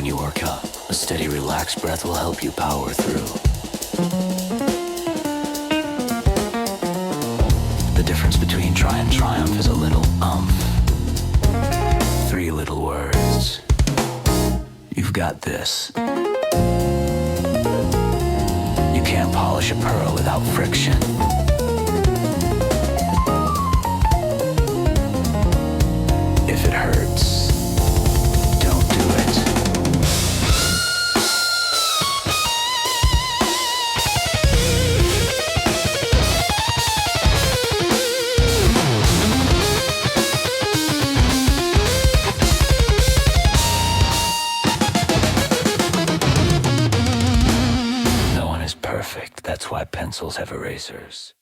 when you work out. A steady, relaxed breath will help you power through. The difference between try and triumph is a little umph. 3 little words. You've got this. You can't polish a pearl without friction. If it hurts, don't do it. No one is perfect. That's why pencils have erasers.